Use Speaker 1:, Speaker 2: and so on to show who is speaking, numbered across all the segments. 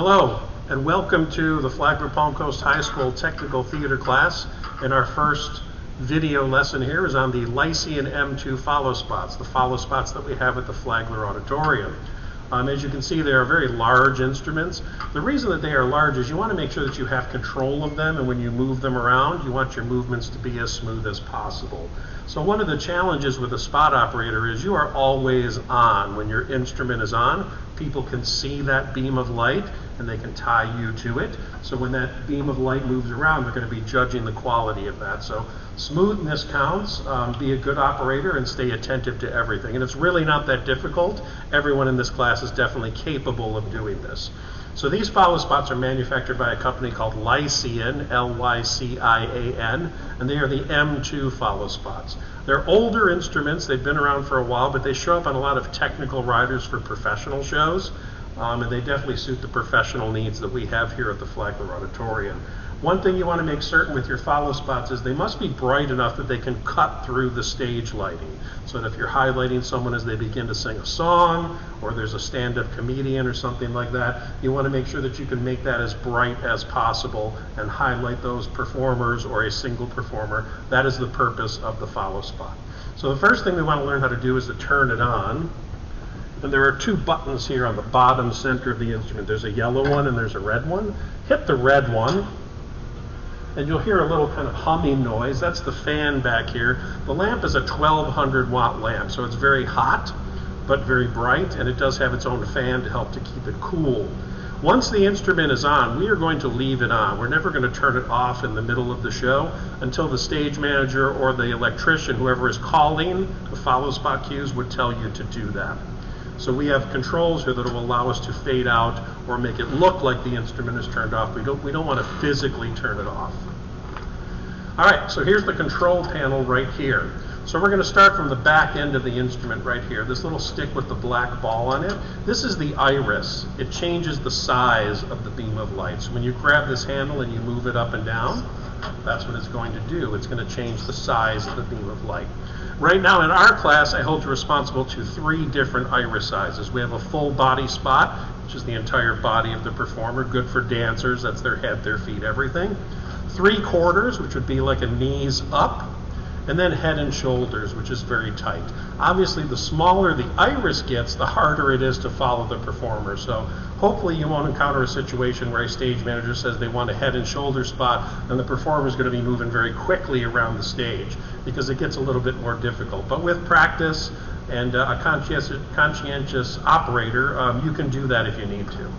Speaker 1: Hello, and welcome to the Flagler Palm Coast High School Technical Theater class. And our first video lesson here is on the Lycian M2 follow spots, the follow spots that we have at the Flagler Auditorium. As you can see, they are very large instruments. The reason that they are large is you want to make sure that you have control of them, and when you move them around, you want your movements to be as smooth as possible. So one of the challenges with a spot operator is you are always on. When your instrument is on, people can see that beam of light and they can tie you to it. So when that beam of light moves around, they're going to be judging the quality of that. So smoothness counts. Be a good operator and stay attentive to everything. And it's really not that difficult. Everyone in this class is definitely capable of doing this. So these follow spots are manufactured by a company called Lycian, L-Y-C-I-A-N, and they are the M2 follow spots. They're older instruments. They've been around for a while, but they show up on a lot of technical riders for professional shows, and they definitely suit the professional needs that we have here at the Flagler Auditorium. One thing you want to make certain with your follow spots is they must be bright enough that they can cut through the stage lighting. So that if you're highlighting someone as they begin to sing a song, or there's a stand-up comedian or something like that, you want to make sure that you can make that as bright as possible and highlight those performers or a single performer. That is the purpose of the follow spot. So the first thing we want to learn how to do is to turn it on. And there are two buttons here on the bottom center of the instrument. There's a yellow one and there's a red one. Hit the red one, and you'll hear a little kind of humming noise. That's the fan back here. The lamp is a 1200 watt lamp, so it's very hot, but very bright, and it does have its own fan to help to keep it cool. Once the instrument is on, we are going to leave it on. We're never going to turn it off in the middle of the show until the stage manager or the electrician, whoever is calling the follow spot cues, would tell you to do that. So we have controls here that will allow us to fade out or make it look like the instrument is turned off. We don't want to physically turn it off. All right, so here's the control panel right here. So we're going to start from the back end of the instrument right here. This little stick with the black ball on it, this is the iris. It changes the size of the beam of light. So when you grab this handle and you move it up and down, that's what it's going to do. It's going to change the size of the beam of light. Right now in our class, I hold you responsible to 3 different iris sizes. We have a full body spot, which is the entire body of the performer, good for dancers. That's their head, their feet, everything. 3/4, which would be like a knees up, and then head and shoulders, which is very tight. Obviously, the smaller the iris gets, the harder it is to follow the performer. So hopefully you won't encounter a situation where a stage manager says they want a head and shoulder spot, and the performer is going to be moving very quickly around the stage, because it gets a little bit more difficult. But with practice and a conscientious operator, you can do that if you need to.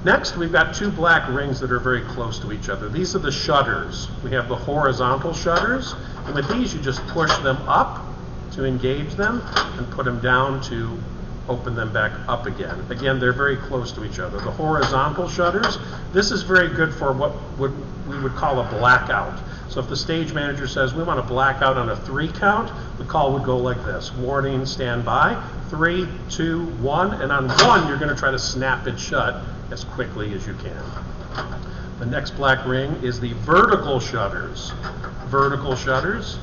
Speaker 1: Next, we've got 2 black rings that are very close to each other. These are the shutters. We have the horizontal shutters, and with these you just push them up to engage them and put them down to open them back up again. Again, they're very close to each other. The horizontal shutters, this is very good for what we would call a blackout. So if the stage manager says we want to black out on a 3 count, the call would go like this: warning, stand by, 3, 2, 1, and on 1 you're going to try to snap it shut as quickly as you can. The next black ring is the vertical shutters. Vertical shutters.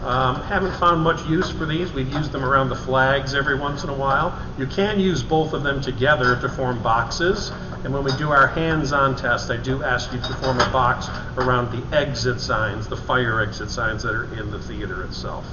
Speaker 1: Haven't found much use for these. We've used them around the flags every once in a while. You can use both of them together to form boxes. And when we do our hands-on test, I do ask you to form a box around the exit signs, the fire exit signs that are in the theater itself.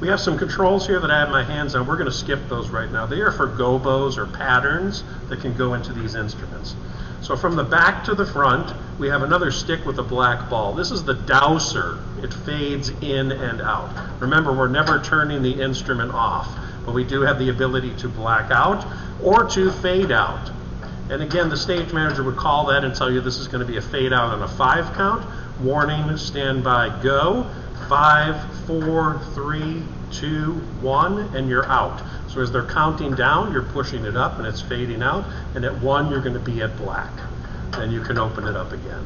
Speaker 1: We have some controls here that I have my hands on. We're going to skip those right now. They are for gobos or patterns that can go into these instruments. So from the back to the front, we have another stick with a black ball. This is the dowser. It fades in and out. Remember, we're never turning the instrument off, but we do have the ability to black out or to fade out. And again, the stage manager would call that and tell you this is going to be a fade out on a 5 count. Warning, stand by, go. 5, 4, 3, 2, 1, and you're out. So as they're counting down, you're pushing it up and it's fading out, and at 1 you're going to be at black. Then you can open it up again.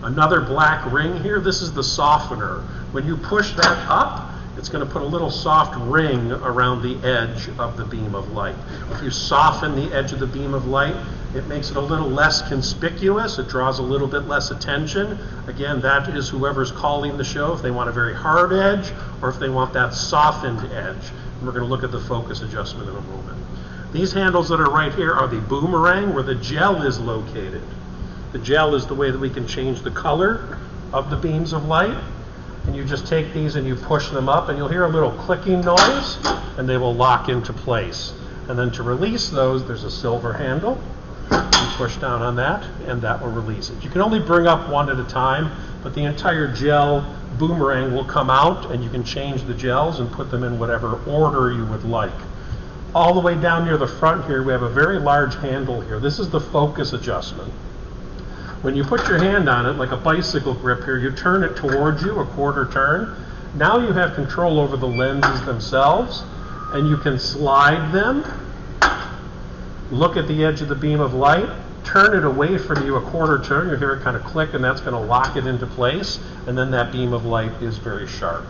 Speaker 1: Another black ring here, this is the softener. When you push that up, it's going to put a little soft ring around the edge of the beam of light. If you soften the edge of the beam of light, it makes it a little less conspicuous. It draws a little bit less attention. Again, that is whoever's calling the show, if they want a very hard edge or if they want that softened edge. And we're going to look at the focus adjustment in a moment. These handles that are right here are the boomerang, where the gel is located. The gel is the way that we can change the color of the beams of light. And you just take these and you push them up, and you'll hear a little clicking noise, and they will lock into place. And then to release those, there's a silver handle. You push down on that, and that will release it. You can only bring up one at a time, but the entire gel boomerang will come out, and you can change the gels and put them in whatever order you would like. All the way down near the front here, we have a very large handle here. This is the focus adjustment. When you put your hand on it, like a bicycle grip here, you turn it towards you, a quarter turn. Now you have control over the lenses themselves, and you can slide them, look at the edge of the beam of light, turn it away from you a quarter turn, you hear it kind of click, and that's going to lock it into place, and then that beam of light is very sharp.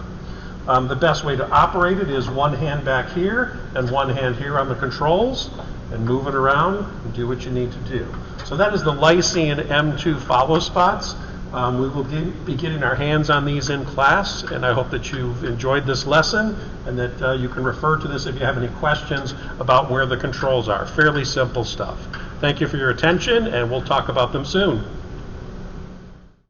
Speaker 1: The best way to operate it is one hand back here and one hand here on the controls, and move it around and do what you need to do. So that is the Lycean M2 follow spots. We will be getting our hands on these in class, and I hope that you've enjoyed this lesson and that you can refer to this if you have any questions about where the controls are. Fairly simple stuff. Thank you for your attention, and we'll talk about them soon.